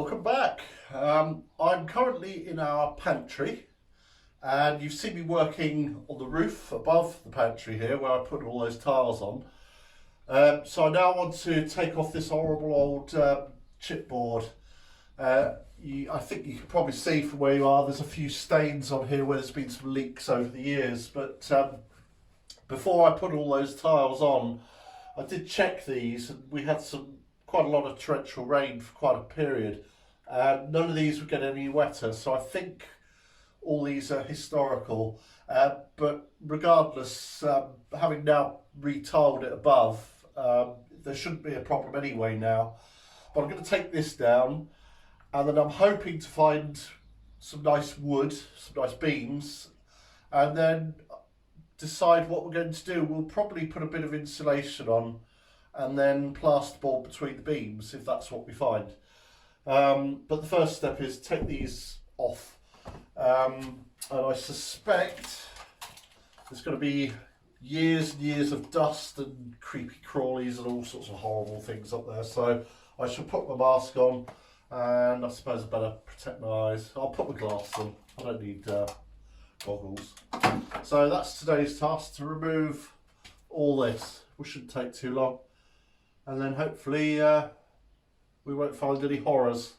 welcome back. I'm currently in our pantry and you've seen me working on the roof above the pantry here where I put all those tiles on. So I now want to take off this horrible old chipboard. I think you can probably see from where you are there's a few stains on here where there's been some leaks over the years, but before I put all those tiles on I did check these and we had quite a lot of torrential rain for quite a period. None of these would get any wetter, so I think all these are historical. But regardless, having now retiled it above, there shouldn't be a problem anyway now. But I'm going to take this down, and then I'm hoping to find some nice wood, some nice beams, and then decide what we're going to do. We'll probably put a bit of insulation on and then plasterboard between the beams if that's what we find. But the first step is take these off. And I suspect there's going to be years and years of dust and creepy crawlies and all sorts of horrible things up there. So I shall put my mask on, and I suppose I better protect my eyes. I'll put my glasses on. I don't need goggles. So that's today's task, to remove all this. We shouldn't take too long. And then hopefully we won't find any horrors.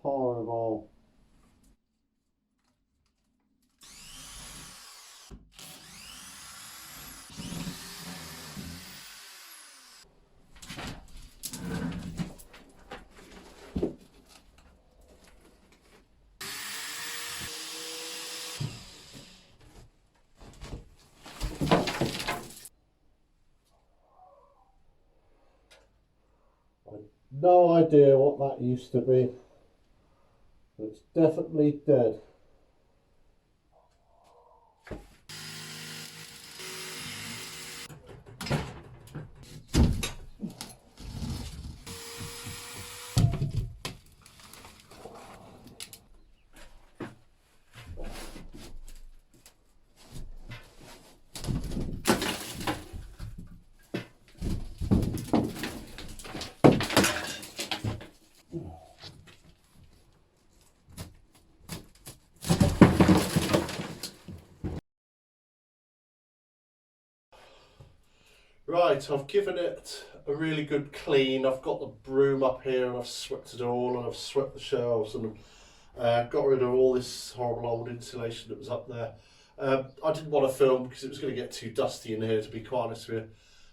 Horrible. No idea what that used to be. It's definitely dead. Right, I've given it a really good clean. I've got the broom up here and I've swept it all, and I've swept the shelves and got rid of all this horrible old insulation that was up there. I didn't want to film because it was going to get too dusty in here, to be quite honest with you,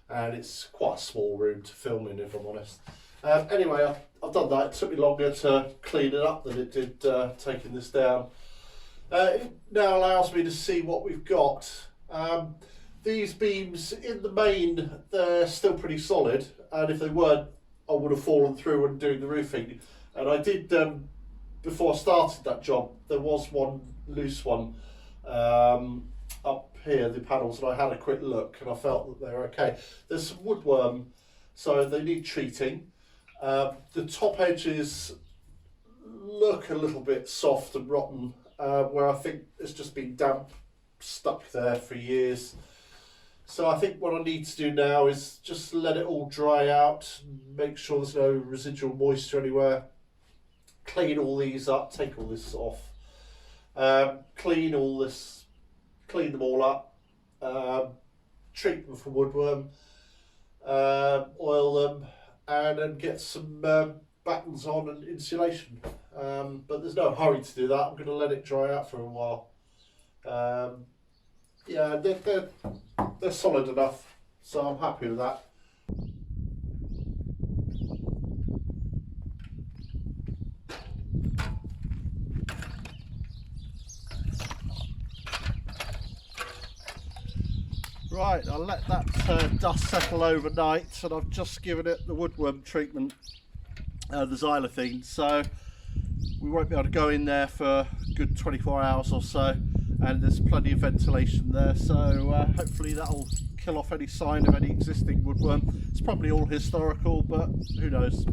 and it's quite a small room to film in, if I'm honest. Anyway, I've done that. It took me longer to clean it up than it did taking this down. It now allows me to see what we've got. These beams, in the main, they're still pretty solid, and if they weren't, I would have fallen through when doing the roofing. And I did, before I started that job, there was one loose one up here, the panels, and I had a quick look and I felt that they were okay. There's some woodworm, so they need treating. The top edges look a little bit soft and rotten, where I think it's just been damp, stuck there for years. So I think what I need to do now is just let it all dry out, make sure there's no residual moisture anywhere, clean all these up, take all this off, clean them all up, treat them for woodworm, oil them, and then get some battens on and insulation. But there's no hurry to do that. I'm going to let it dry out for a while. Yeah, they're solid enough, so I'm happy with that. Right, I'll let that dust settle overnight, and I've just given it the woodworm treatment, the xylitine, so we won't be able to go in there for a good 24 hours or so, and there's plenty of ventilation there, so hopefully that'll kill off any sign of any existing woodworm. It's probably all historical, but who knows.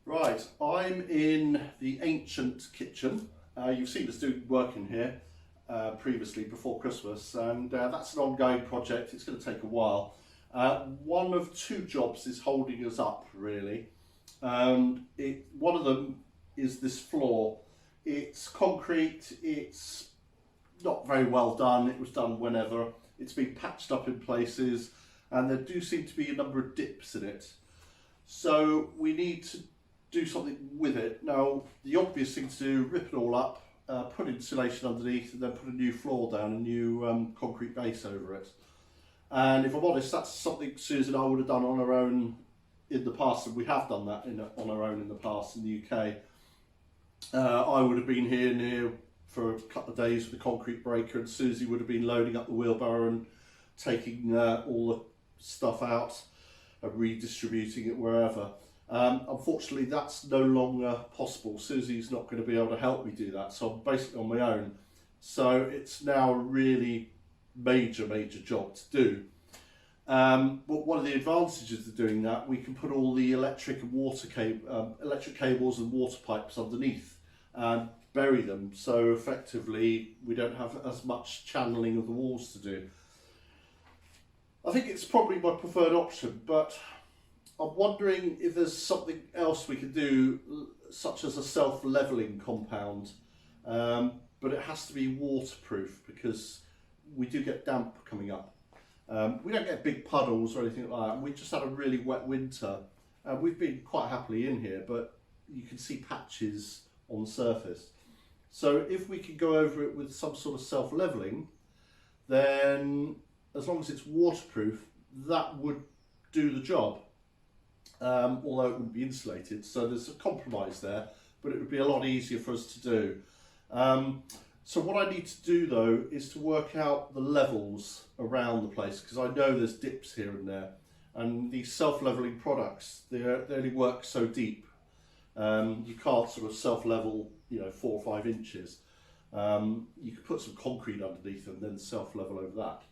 Right, I'm in the ancient kitchen. You've seen us doing work in here previously before Christmas, and that's an ongoing project. It's going to take a while. One of two jobs is holding us up, really. One of them is this floor. It's concrete, it's not very well done. It was done whenever. It's been patched up in places, and there do seem to be a number of dips in it. So we need to do something with it. Now, the obvious thing to do, rip it all up, put insulation underneath, and then put a new floor down, a new concrete base over it. And if I'm honest, that's something Susan and I would have done on our own in the past, and we have done that on our own in the past in the UK. I would have been here for a couple of days with the concrete breaker, and Susie would have been loading up the wheelbarrow and taking all the stuff out and redistributing it wherever. Unfortunately, that's no longer possible. Susie's not going to be able to help me do that, so I'm basically on my own. So it's now a really major job to do. But one of the advantages of doing that, we can put all the electric cables and water pipes underneath and bury them, so effectively we don't have as much channeling of the walls to do. I think it's probably my preferred option, but I'm wondering if there's something else we could do, such as a self-levelling compound, but it has to be waterproof because we do get damp coming up. We don't get big puddles or anything like that. We just had a really wet winter. We've been quite happily in here, but you can see patches on the surface. So if we could go over it with some sort of self-levelling, then as long as it's waterproof, that would do the job. Although it wouldn't be insulated, so there's a compromise there, but it would be a lot easier for us to do. So what I need to do though is to work out the levels around the place, because I know there's dips here and there, and these self-levelling products, they only work so deep. You can't sort of self-level, 4 or 5 inches. You could put some concrete underneath and then self-level over that.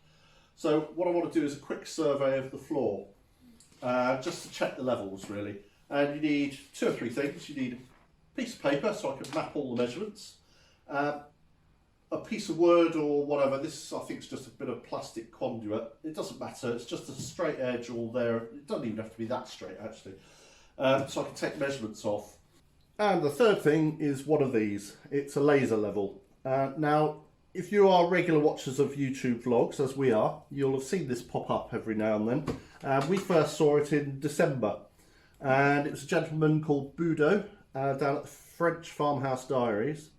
So what I want to do is a quick survey of the floor. Just to check the levels really, and you need 2 or 3 things. You need a piece of paper so I can map all the measurements, a piece of wood or whatever. This I think is just a bit of plastic conduit. It doesn't matter, it's just a straight edge all there. It doesn't even have to be that straight actually, so I can take measurements off. And the third thing is one of these. It's a laser level. Now if you are regular watchers of YouTube vlogs, as we are, you'll have seen this pop up every now and then. We first saw it in December, and it was a gentleman called Boudot down at the French Farmhouse Diaries.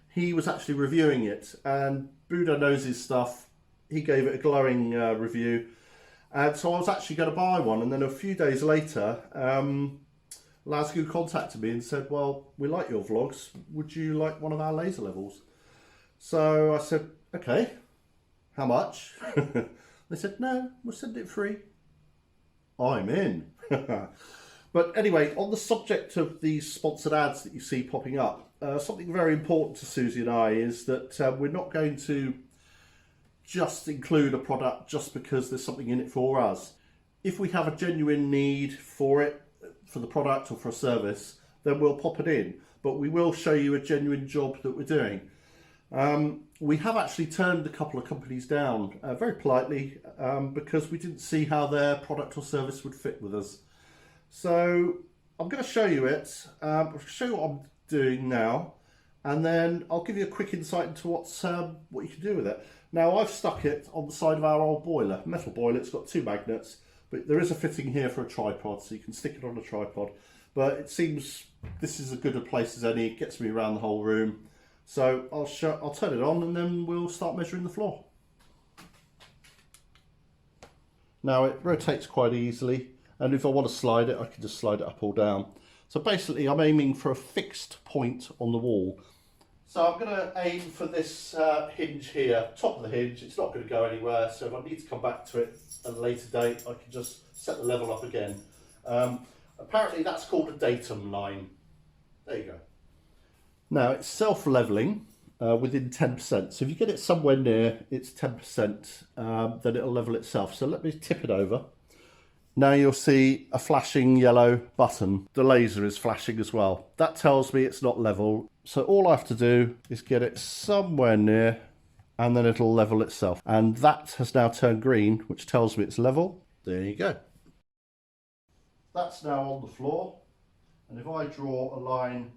He was actually reviewing it, and Boudot knows his stuff. He gave it a glowing review, and so I was actually going to buy one, and then a few days later, LasGoo contacted me and said, well, we like your vlogs, would you like one of our laser levels? So I said, okay, how much? They said, no, we'll send it free. I'm in. But anyway, on the subject of these sponsored ads that you see popping up, something very important to Susie and I is that we're not going to just include a product just because there's something in it for us. If we have a genuine need for it, for the product or for a service, then we'll pop it in. But we will show you a genuine job that we're doing. We have actually turned a couple of companies down very politely because we didn't see how their product or service would fit with us. So I'm going to show you it. I'll show you what I'm doing now, and then I'll give you a quick insight into what you can do with it. Now I've stuck it on the side of our old boiler, metal boiler. It's got 2 magnets, but there is a fitting here for a tripod, so you can stick it on a tripod. But it seems this is as good a place as any. It gets me around the whole room. So I'll turn it on and then we'll start measuring the floor. Now it rotates quite easily, and if I want to slide it, I can just slide it up or down. So basically I'm aiming for a fixed point on the wall. So I'm going to aim for this hinge here, top of the hinge. It's not going to go anywhere, so if I need to come back to it at a later date, I can just set the level up again. Apparently that's called a datum line. There you go. Now it's self-leveling within 10%. So if you get it somewhere near its 10%, then it'll level itself. So let me tip it over. Now you'll see a flashing yellow button. The laser is flashing as well. That tells me it's not level. So all I have to do is get it somewhere near and then it'll level itself. And that has now turned green, which tells me it's level. There you go. That's now on the floor. And if I draw a line,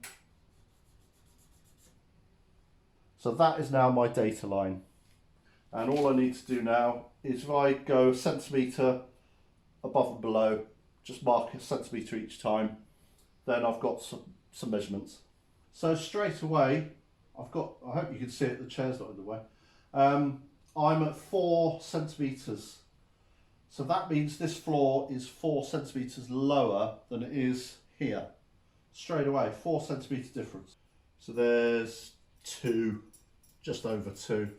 so that is now my data line. And all I need to do now is if I go a centimetre above and below, just mark a centimetre each time, then I've got some measurements. So straight away, I've got, I hope you can see it, the chair's not in the way. I'm at 4 centimetres. So that means this floor is 4 centimetres lower than it is here. Straight away, 4 centimetre difference. So there's 2, just over 2.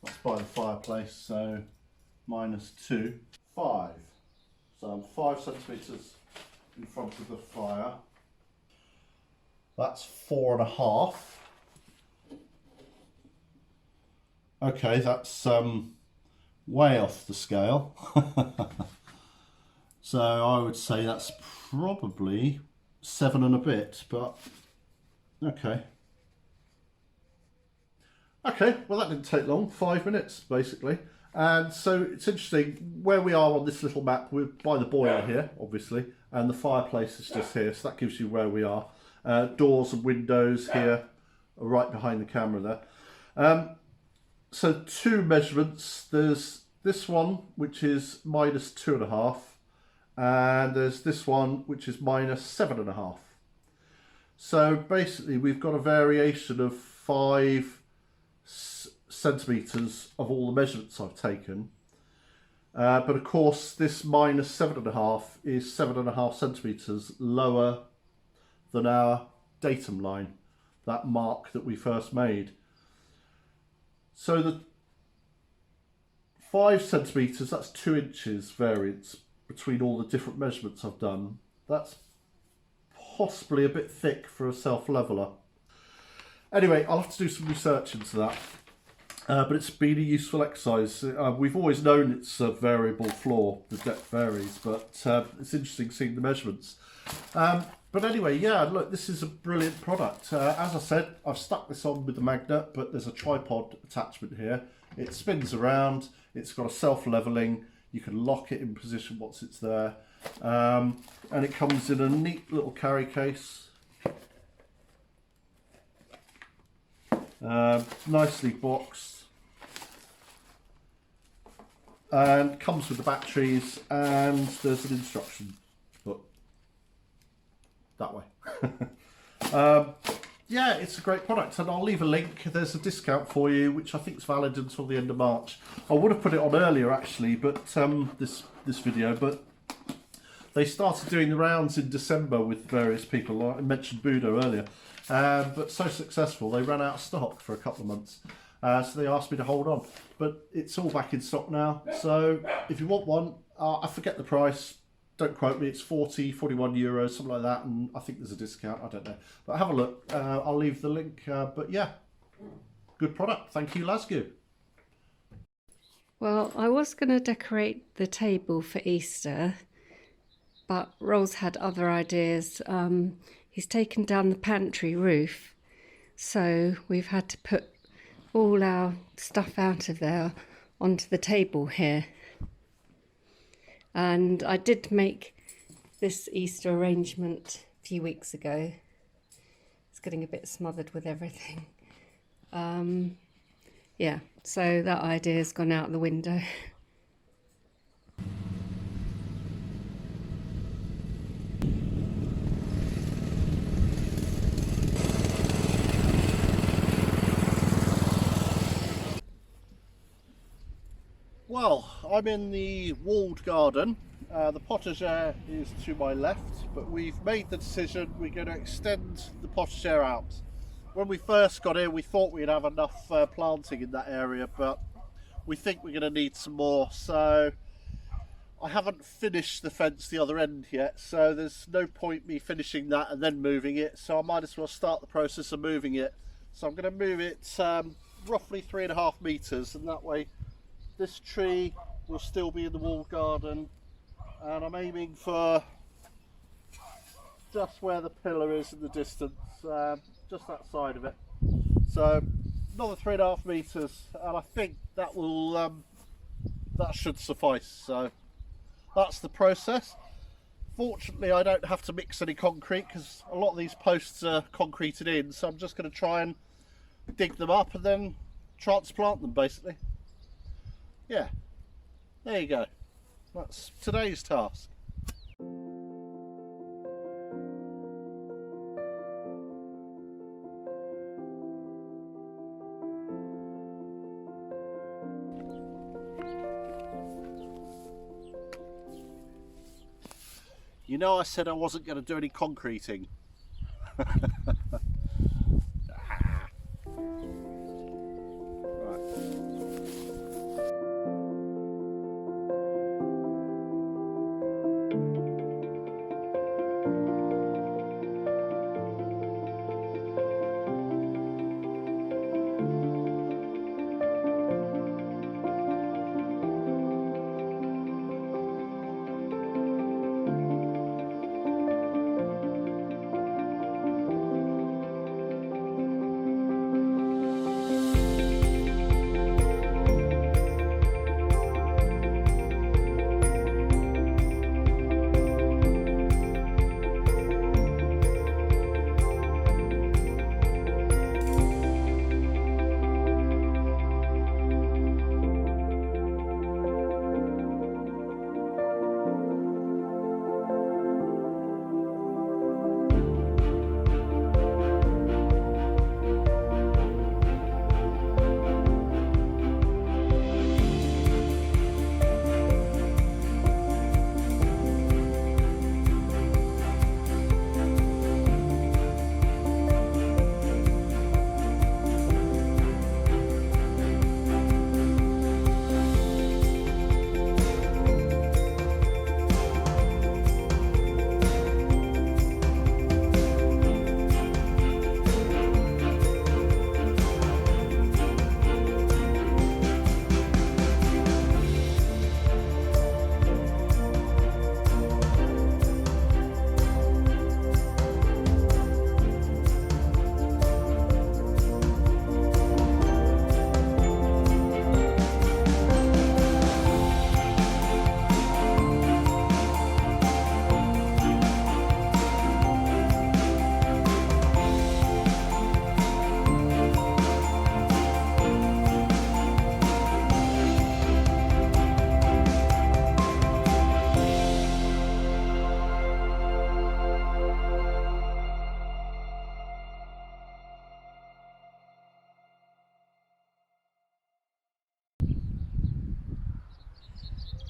That's by the fireplace, so minus 2, 5. So I'm 5 centimetres in front of the fire. That's 4.5. Okay, that's way off the scale. So I would say that's probably 7 and a bit, but okay. Okay, well that didn't take long, 5 minutes basically. And so it's interesting, where we are on this little map, we're by the boiler here, obviously, and the fireplace is just here, so that gives you where we are. Doors and windows here are right behind the camera there. So 2 measurements, there's this one, which is minus 2.5, and there's this one, which is minus 7.5. So basically we've got a variation of 5 centimetres of all the measurements I've taken. But of course this minus 7.5 is 7.5 centimetres lower than our datum line, that mark that we first made. So the 5 centimetres, that's 2 inches variance between all the different measurements I've done. That's possibly a bit thick for a self-leveler. Anyway, I'll have to do some research into that. But it's been a useful exercise. We've always known it's a variable floor, the depth varies, but it's interesting seeing the measurements. But anyway, yeah, look, this is a brilliant product. As I said, I've stuck this on with the magnet, but there's a tripod attachment here. It spins around, it's got a self-leveling, you can lock it in position once it's there. And it comes in a neat little carry case. Nicely boxed, and comes with the batteries, and there's an instruction book that way. Yeah, it's a great product, and I'll leave a link. There's a discount for you, which I think is valid until the end of March. I would have put it on earlier actually, but this video, but they started doing the rounds in December with various people. I mentioned Budo earlier. But so successful, they ran out of stock for a couple of months. So they asked me to hold on. But it's all back in stock now. So if you want one, I forget the price. Don't quote me. It's 41 euros, something like that. And I think there's a discount. I don't know. But have a look. I'll leave the link. But yeah, good product. Thank you, LasGoo. Well, I was going to decorate the table for Easter, but Rolls had other ideas. He's taken down the pantry roof, so we've had to put all our stuff out of there onto the table here. And I did make this Easter arrangement a few weeks ago. It's getting a bit smothered with everything. Yeah, so that idea's gone out the window. Well, I'm in the walled garden The potager is to my left, but we've made the decision we're going to extend the potager out. When we first got in, we thought we'd have enough planting in that area, but we think we're going to need some more. So I haven't finished the fence the other end yet, so there's no point me finishing that and then moving it, so I might as well start the process of moving it. So I'm going to move it roughly 3.5 meters, and that way this tree will still be in the walled garden, and I'm aiming for just where the pillar is in the distance, just that side of it. So another 3.5 meters, and I think that will that should suffice. So that's the process. Fortunately, I don't have to mix any concrete because a lot of these posts are concreted in, so I'm just going to try and dig them up and then transplant them, basically. Yeah, there you go. That's today's task. You know, I said I wasn't going to do any concreting.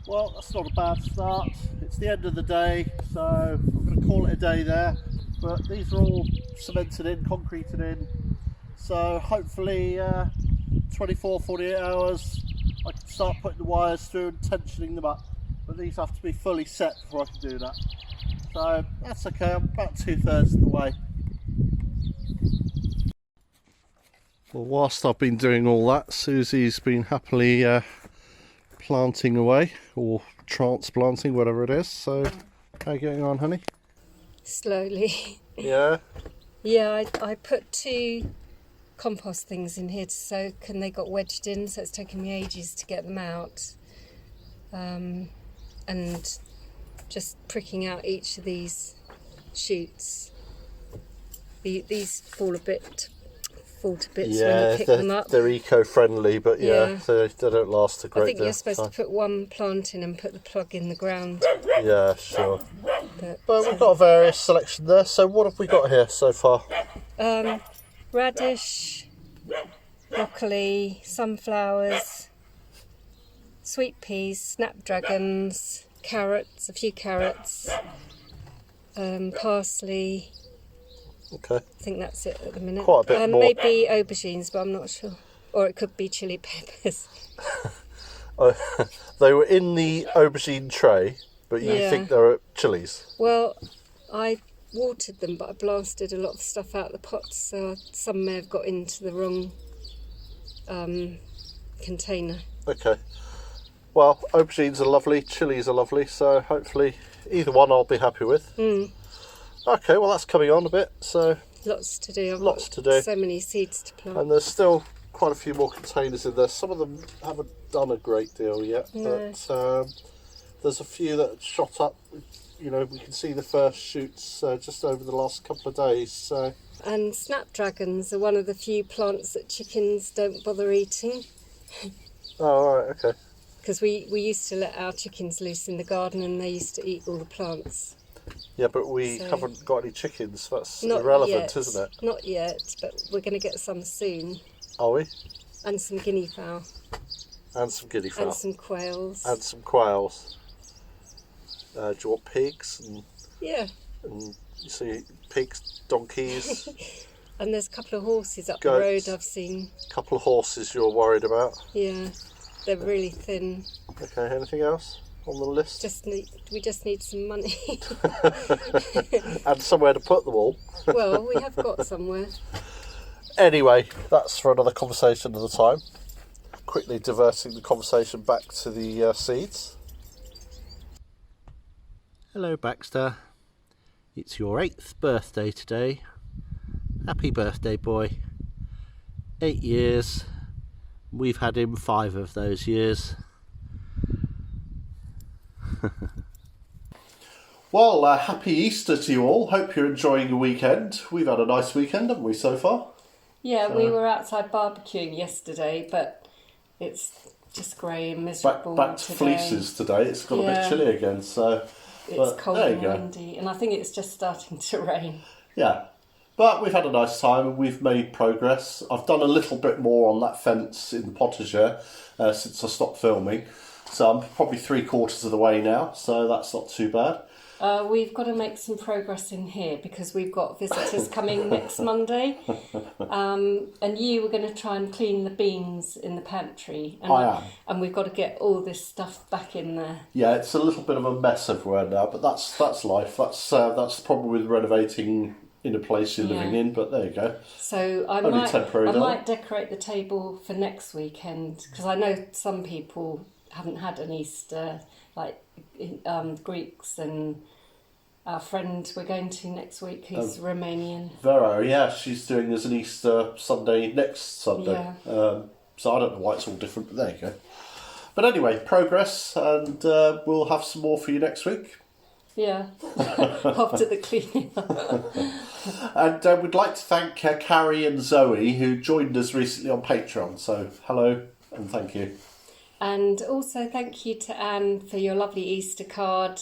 Well, that's not a bad start. It's the end of the day, so I'm going to call it a day there. But these are all cemented in, concreted in. So hopefully 24, 48 hours I can start putting the wires through and tensioning them up. But these have to be fully set before I can do that. So that's okay, I'm about 2/3 of the way. Well, whilst I've been doing all that, Susie's been happily planting away, or transplanting, whatever it is. So how are you getting on, honey? Slowly. Yeah? Yeah, I put 2 compost things in here to soak, and they got wedged in, so it's taken me ages to get them out. And just pricking out each of these shoots. These fall to bits when you pick them up. They're eco-friendly, but Yeah. they don't last a great I think deal you're of supposed time. to put one plant in and put the plug in the ground. Yeah, sure. But We've got a various selection there. So what have we got here so far? radish, broccoli, sunflowers, sweet peas, snapdragons, carrots, a few carrots, parsley. Okay. I think that's it at the minute. Quite a bit more. Maybe aubergines, but I'm not sure. Or it could be chili peppers. They were in the aubergine tray, but you think they're chilies. Well, I watered them, but I blasted a lot of stuff out of the pots, so some may have got into the wrong container. Okay. Well, aubergines are lovely, chilies are lovely, so hopefully either one I'll be happy with. Okay, well that's coming on a bit, so Lots to do. I've lots got to do. so many seeds to plant. And there's still quite a few more containers in there. Some of them haven't done a great deal yet, but there's a few that shot up. You know, we can see the first shoots just over the last couple of days. So. And snapdragons are one of the few plants that chickens don't bother eating. Oh, all right, okay. Because we used to let our chickens loose in the garden and they used to eat all the plants. Yeah, but we haven't got any chickens. That's Not irrelevant, yet. isn't it? Not yet, but we're going to get some soon. Are we? And some guinea fowl. And some guinea fowl. And some quails. And some quails. Do you want pigs? Yeah. And you see pigs, donkeys. And there's a couple of horses up goats. the road I've seen. A couple of horses you're worried about. Yeah, they're really thin. Okay, anything else on the list? We just need some money. And somewhere to put them all. Well, we have got somewhere. Anyway, that's for another conversation at a time. Quickly diverting the conversation back to the seeds. Hello Baxter, it's your 8th birthday today. Happy birthday, boy. 8 years. We've had him 5 of those years. Well, happy Easter to you all. Hope you're enjoying your weekend. We've had a nice weekend, haven't we, so far? Yeah, we were outside barbecuing yesterday, but it's just grey and miserable Back to today. fleeces today. It's got a bit chilly again, so... It's cold and windy, and I think it's just starting to rain. Yeah, but we've had a nice time and we've made progress. I've done a little bit more on that fence in the potager since I stopped filming. So I'm probably 3/4 of the way now, so that's not too bad. We've got to make some progress in here because we've got visitors coming next Monday. And you were going to try and clean the beans in the pantry. And I am. And we've got to get all this stuff back in there. Yeah, it's a little bit of a mess everywhere now, but that's life. That's the problem with renovating in a place you're living in, but there you go. So I might decorate the table for next weekend because I know some people haven't had an Easter, like Greeks and our friend we're going to next week who's Romanian. Vero, yeah, she's doing as an Easter Sunday next Sunday. Yeah. So I don't know why it's all different, but there you go. But anyway, progress, and we'll have some more for you next week. Yeah, after the cleaning up. And we'd like to thank Carrie and Zoe who joined us recently on Patreon. So hello and thank you. And also thank you to Anne for your lovely Easter card,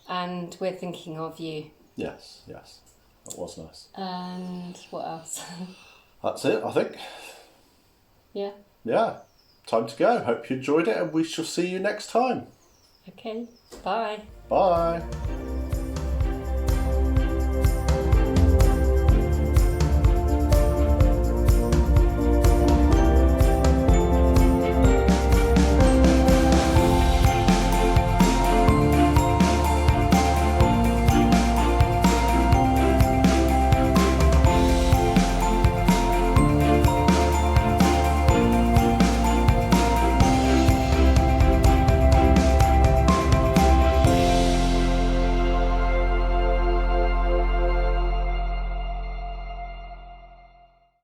and we're thinking of you. Yes, that was nice. And what else? That's it, I think. Yeah. Yeah, time to go. Hope you enjoyed it and we shall see you next time. Okay, bye. Bye.